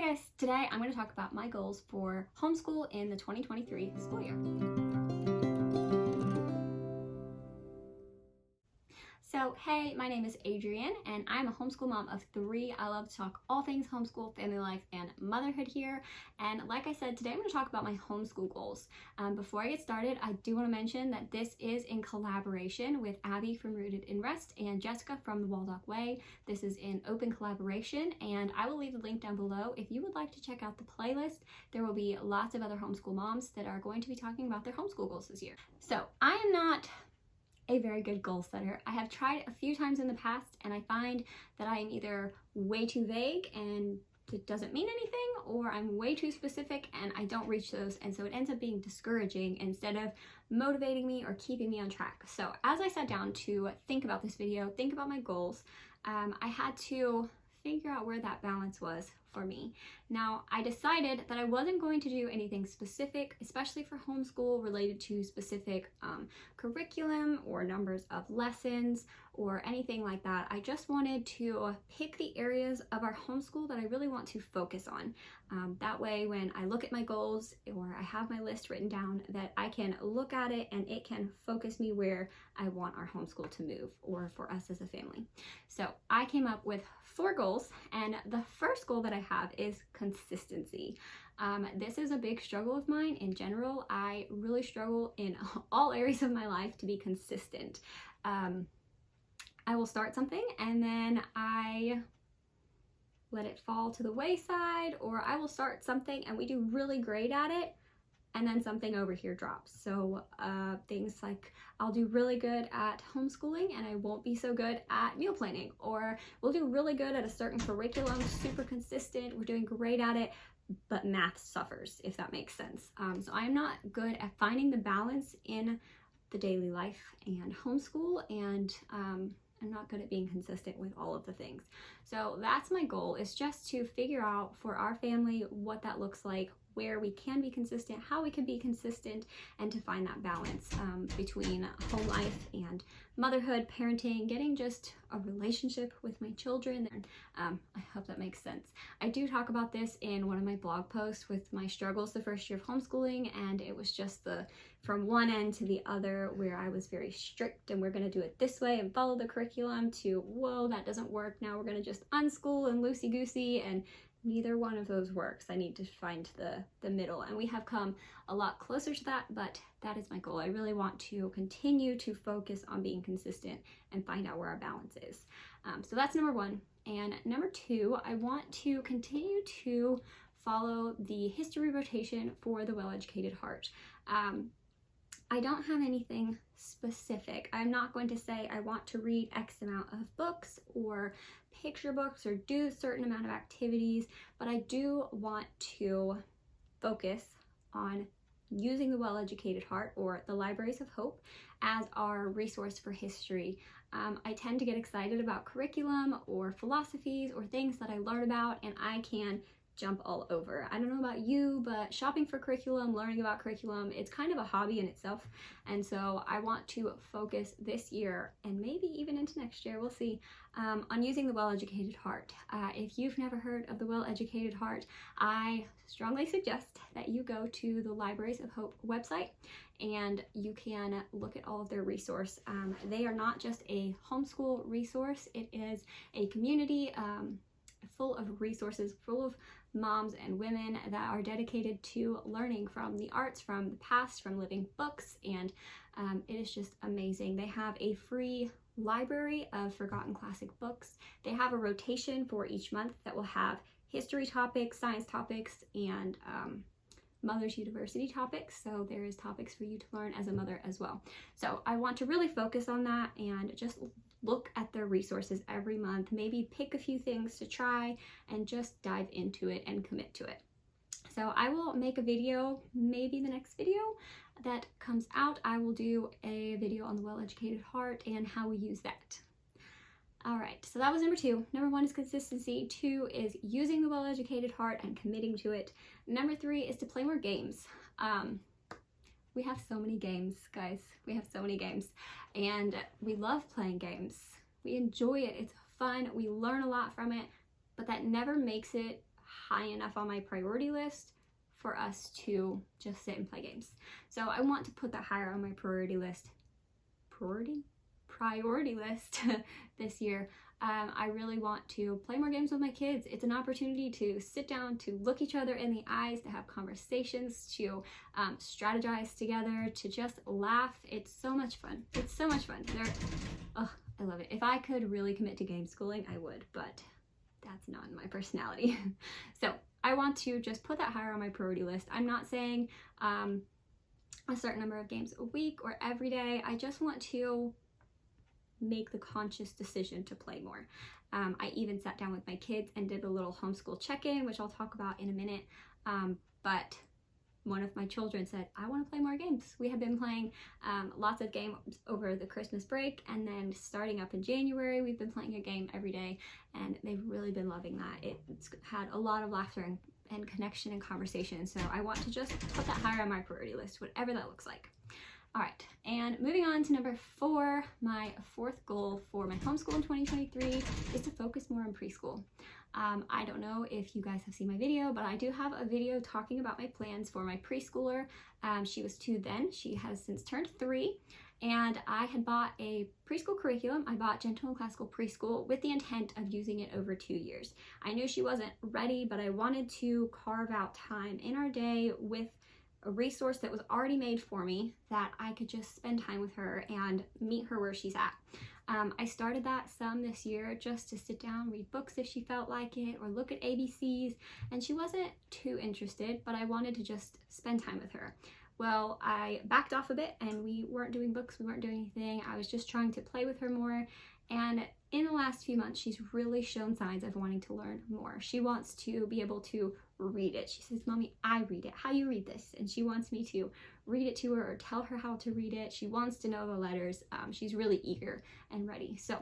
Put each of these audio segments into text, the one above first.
Hi guys, today I'm going to talk about my goals for homeschool in the 2023 school year. So hey, my name is Adrian and I'm a homeschool mom of 3. I love to talk all things homeschool, family life, and motherhood here. And like I said, today I'm going to talk about my homeschool goals. Before I get started, I do want to mention that this is in collaboration with Abby from Rooted in Rest and Jessica from the Waldock Way. This is in open collaboration, and I will leave the link down below if you would like to check out the playlist. There will be lots of other homeschool moms that are going to be talking about their homeschool goals this year. So I am not a very good goal setter. I have tried a few times in the past and I find that I am either way too vague and it doesn't mean anything, or I'm way too specific and I don't reach those, and so it ends up being discouraging instead of motivating me or keeping me on track. So as I sat down to think about this video, think about my goals, I had to figure out where that balance was for me. Now, I decided that I wasn't going to do anything specific, especially for homeschool, related to specific curriculum or numbers of lessons or anything like that. I just wanted to pick the areas of our homeschool that I really want to focus on. That way, when I look at my goals or I have my list written down, that I can look at it and it can focus me where I want our homeschool to move, or for us as a family. So I came up with 4 goals, and the first goal that I have is consistency. This is a big struggle of mine in general. I really struggle in all areas of my life to be consistent. I will start something and then I let it fall to the wayside, or I will start something and we do really great at it and then something over here drops. So things like I'll do really good at homeschooling and I won't be so good at meal planning, or we'll do really good at a certain curriculum, super consistent, we're doing great at it, but math suffers, if that makes sense. So I'm not good at finding the balance in the daily life and homeschool, and I'm not good at being consistent with all of the things. So that's my goal, is just to figure out for our family what that looks like, where we can be consistent, how we can be consistent, and to find that balance between home life and motherhood, parenting, getting just a relationship with my children. And I hope that makes sense. I do talk about this in one of my blog posts with my struggles the first year of homeschooling, and it was just from one end to the other, where I was very strict and we're going to do it this way and follow the curriculum, to whoa, that doesn't work, now we're going to just unschool and loosey-goosey, and neither one of those works. I need to find the middle, and we have come a lot closer to that, but that is my goal. I really want to continue to focus on being consistent and find out where our balance is. So that's number 1. And number 2, I want to continue to follow the history rotation for the Well-Educated Heart. I don't have anything specific. I'm not going to say I want to read X amount of books or picture books or do a certain amount of activities, but I do want to focus on using the Well-Educated Heart, or the Libraries of Hope, as our resource for history. I tend to get excited about curriculum or philosophies or things that I learn about, and I can jump all over. I don't know about you, but shopping for curriculum, learning about curriculum, it's kind of a hobby in itself. And so I want to focus this year, and maybe even into next year, we'll see, on using the Well-Educated Heart. If you've never heard of the Well-Educated Heart, I strongly suggest that you go to the Libraries of Hope website and you can look at all of their resource. They are not just a homeschool resource, it is a community full of resources, full of moms and women that are dedicated to learning from the arts, from the past, from living books, and it is just amazing. They have a free library of forgotten classic books. They have a rotation for each month that will have history topics, science topics, and Mother's University topics, so there is topics for you to learn as a mother as well. So I want to really focus on that and just look at their resources every month, maybe pick a few things to try and just dive into it and commit to it. So I will make a video, maybe the next video that comes out, I will do a video on the Well-Educated Heart and how we use that. All right, so that was number 2. Number 1 is consistency. 2 is using the Well-Educated Heart and committing to it. Number 3 is to play more games. We have so many games, guys. We have so many games, and we love playing games. We enjoy it. It's fun. We learn a lot from it, but that never makes it high enough on my priority list for us to just sit and play games. So I want to put that higher on my priority list. Priority list this year. I really want to play more games with my kids. It's an opportunity to sit down, to look each other in the eyes, to have conversations, to strategize together, to just laugh. It's so much fun. It's so much fun. Oh, I love it. If I could really commit to game schooling, I would, but that's not in my personality. So I want to just put that higher on my priority list. I'm not saying a certain number of games a week or every day. I just want to make the conscious decision to play more. I even sat down with my kids and did a little homeschool check-in, which I'll talk about in a minute. But one of my children said, I want to play more games. We have been playing lots of games over the Christmas break, and then starting up in January, we've been playing a game every day, and they've really been loving that. It's had a lot of laughter and connection and conversation. So I want to just put that higher on my priority list, whatever that looks like. All right, and moving on to number 4, my 4th goal for my homeschool in 2023 is to focus more on preschool. I don't know if you guys have seen my video, but I do have a video talking about my plans for my preschooler. She was 2 then. She has since turned 3, and I had bought a preschool curriculum. I bought Gentle and Classical Preschool with the intent of using it over 2 years. I knew she wasn't ready, but I wanted to carve out time in our day with a resource that was already made for me that I could just spend time with her and meet her where she's at. I started that some this year just to sit down, read books if she felt like it, or look at ABCs, and she wasn't too interested, but I wanted to just spend time with her. Well, I backed off a bit and we weren't doing books, we weren't doing anything. I was just trying to play with her more, and in the last few months, she's really shown signs of wanting to learn more. She wants to be able to read it. She says, Mommy, I read it. How do you read this? And she wants me to read it to her or tell her how to read it. She wants to know the letters. She's really eager and ready. So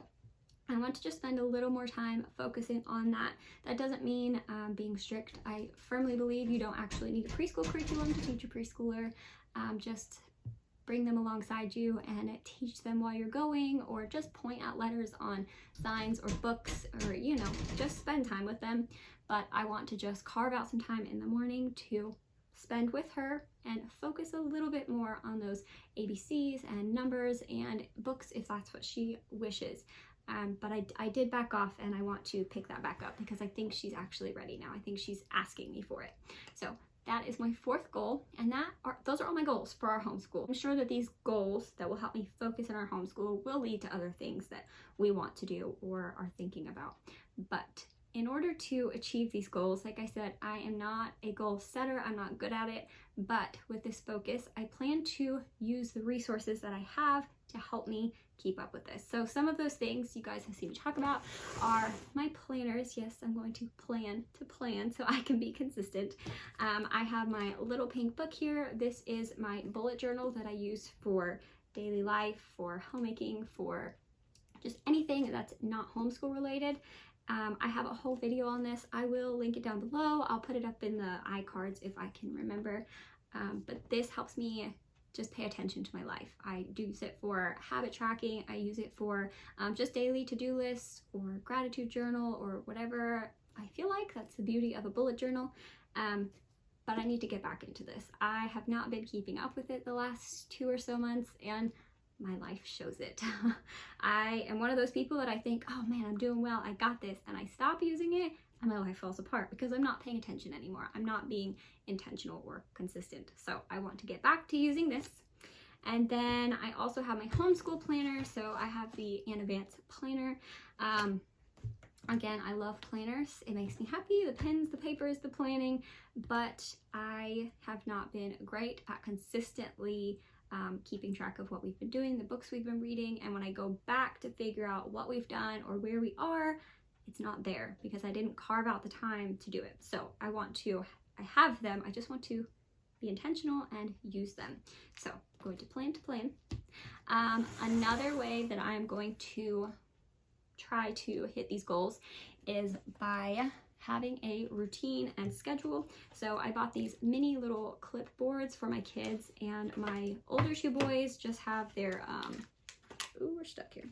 I want to just spend a little more time focusing on that. That doesn't mean being strict. I firmly believe you don't actually need a preschool curriculum to teach a preschooler. Just bring them alongside you and teach them while you're going, or just point out letters on signs or books, or just spend time with them. But I want to just carve out some time in the morning to spend with her and focus a little bit more on those ABCs and numbers and books if that's what she wishes. But I did back off, and I want to pick that back up because I think she's actually ready now. I think she's asking me for it. So that is my 4th goal, and those are all my goals for our homeschool. I'm sure that these goals that will help me focus in our homeschool will lead to other things that we want to do or are thinking about. But in order to achieve these goals, like I said, I am not a goal setter. I'm not good at it, but with this focus, I plan to use the resources that I have to help me keep up with this. So some of those things you guys have seen me talk about are my planners. Yes, I'm going to plan so I can be consistent. I have my little pink book here. This is my bullet journal that I use for daily life, for homemaking, for just anything that's not homeschool related. I have a whole video on this. I will link it down below. I'll put it up in the iCards if I can remember. But this helps me just pay attention to my life. I do use it for habit tracking. I use it for just daily to-do lists or gratitude journal or whatever I feel like. That's the beauty of a bullet journal. But I need to get back into this. I have not been keeping up with it the last 2 or so months, and my life shows it. I am one of those people that I think, oh man, I'm doing well, I got this, and I stop using it and my life falls apart because I'm not paying attention anymore. I'm not being intentional or consistent. So I want to get back to using this. And then I also have my homeschool planner. So I have the An Advance planner. Again, I love planners. It makes me happy. The pens, the papers, the planning, but I have not been great at consistently keeping track of what we've been doing, the books we've been reading, and when I go back to figure out what we've done or where we are, it's not there because I didn't carve out the time to do it. So I have them, I just want to be intentional and use them. So I'm going to plan. Another way that I'm going to try to hit these goals is by having a routine and schedule. So I bought these mini little clipboards for my kids, and my older 2 boys just have their, we're stuck here.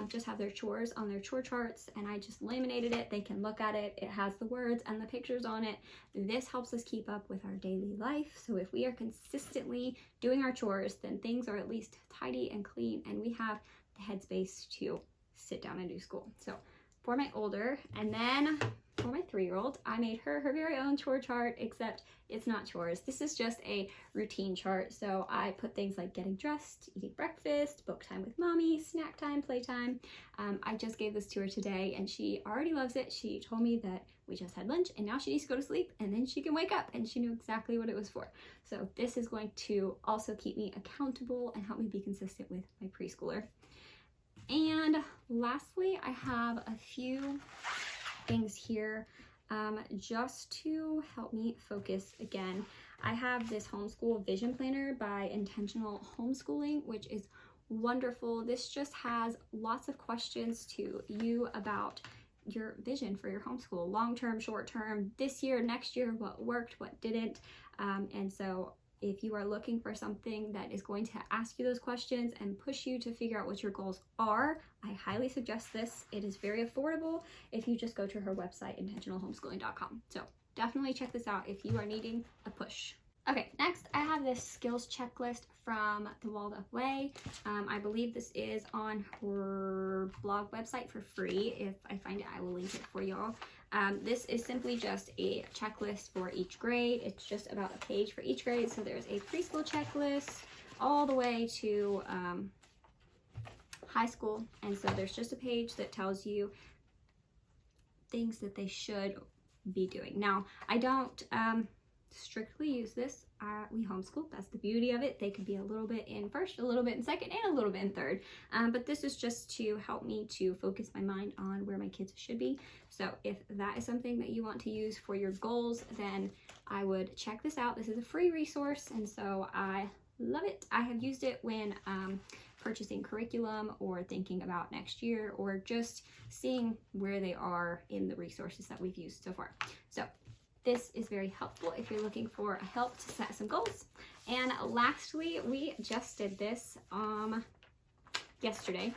just have their chores on their chore charts, and I just laminated it. They can look at it. It has the words and the pictures on it. This helps us keep up with our daily life. So if we are consistently doing our chores, then things are at least tidy and clean, and we have the headspace to sit down and do school. So for my older, and then for my 3-year-old, I made her very own chore chart, except it's not chores. This is just a routine chart. So I put things like getting dressed, eating breakfast, book time with mommy, snack time, playtime. I just gave this to her today and she already loves it. She told me that we just had lunch and now she needs to go to sleep and then she can wake up, and she knew exactly what it was for. So this is going to also keep me accountable and help me be consistent with my preschooler. And lastly, I have a few things here just to help me focus again. I have this homeschool vision planner by Intentional Homeschooling, which is wonderful. This just has lots of questions to you about your vision for your homeschool, long-term, short-term, this year, next year, what worked, what didn't. And so if you are looking for something that is going to ask you those questions and push you to figure out what your goals are, I highly suggest this. It is very affordable if you just go to her website, intentionalhomeschooling.com. So definitely check this out if you are needing a push. Okay, next I have this skills checklist from The Walled Up Way. I believe this is on her blog website for free. If I find it, I will link it for y'all. This is simply just a checklist for each grade. It's just about a page for each grade. So there's a preschool checklist all the way to high school. And so there's just a page that tells you things that they should be doing. Now, I don't strictly use this. We homeschool. That's the beauty of it. They could be a little bit in first, a little bit in second, and a little bit in third. But this is just to help me to focus my mind on where my kids should be. So if that is something that you want to use for your goals, then I would check this out. This is a free resource, and so I love it. I have used it when purchasing curriculum or thinking about next year, or just seeing where they are in the resources that we've used so far. So this is very helpful if you're looking for help to set some goals. And lastly, we just did this yesterday.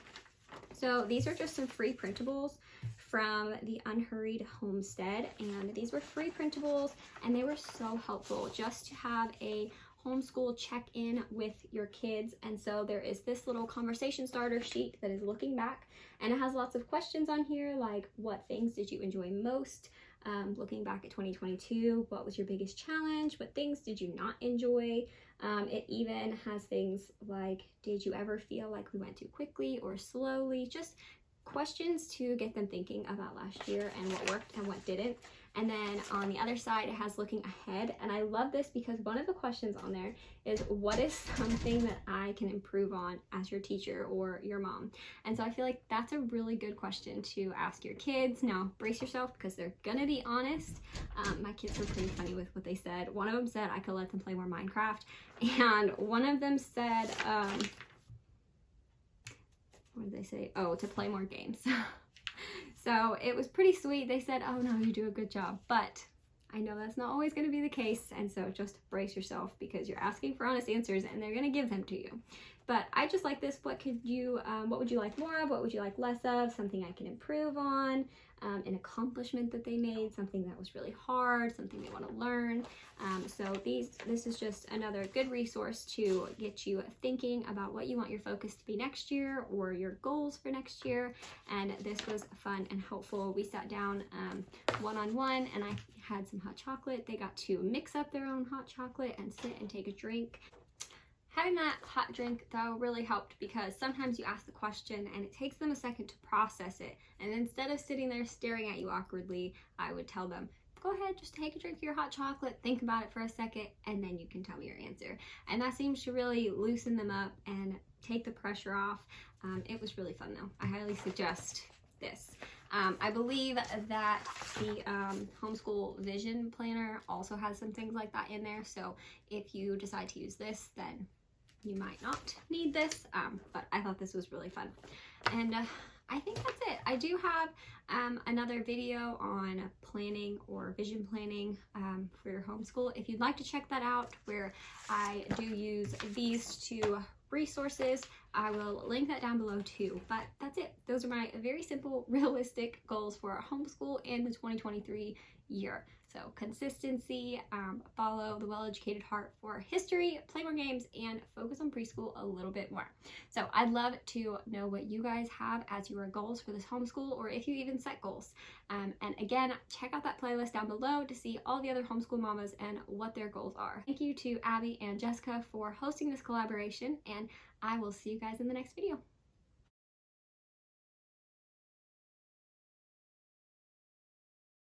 So these are just some free printables from the Unhurried Homestead, and these were free printables and they were so helpful just to have a homeschool check-in with your kids. And so there is this little conversation starter sheet that is looking back, and it has lots of questions on here, like what things did you enjoy most looking back at 2022, what was your biggest challenge, what things did you not enjoy. It even has things like, did you ever feel like we went too quickly or slowly? Just questions to get them thinking about last year and what worked and what didn't. And then on the other side, it has looking ahead. And I love this because one of the questions on there is, what is something that I can improve on as your teacher or your mom? And so I feel like that's a really good question to ask your kids. Now, brace yourself because they're gonna be honest. My kids were pretty funny with what they said. One of them said I could let them play more Minecraft. And one of them said, what did they say? Oh, to play more games. So it was pretty sweet. They said, oh no, you do a good job. But I know that's not always going to be the case. And so just brace yourself because you're asking for honest answers and they're going to give them to you. But I just like this. What would you like more of? What would you like less of? Something I can improve on, an accomplishment that they made, something that was really hard, something they want to learn. So this is just another good resource to get you thinking about what you want your focus to be next year or your goals for next year. And this was fun and helpful. We sat down one-on-one and I had some hot chocolate. They got to mix up their own hot chocolate and sit and take a drink. Having that hot drink though really helped because sometimes you ask the question and it takes them a second to process it. And instead of sitting there staring at you awkwardly, I would tell them, go ahead, just take a drink of your hot chocolate, think about it for a second, and then you can tell me your answer. And that seems to really loosen them up and take the pressure off. It was really fun though. I highly suggest this. I believe that the Homeschool Vision Planner also has some things like that in there. So if you decide to use this, then you might not need this, but I thought this was really fun. And I think that's it. I do have another video on planning or vision planning for your homeschool. If you'd like to check that out, where I do use these to resources. I will link that down below too. But that's it. Those are my very simple, realistic goals for our homeschool in the 2023 year. So consistency, follow the well-educated heart for history, play more games, and focus on preschool a little bit more. So I'd love to know what you guys have as your goals for this homeschool, or if you even set goals. And again, check out that playlist down below to see all the other homeschool mamas and what their goals are. Thank you to Abby and Jessica for hosting this collaboration, and I will see you guys in the next video.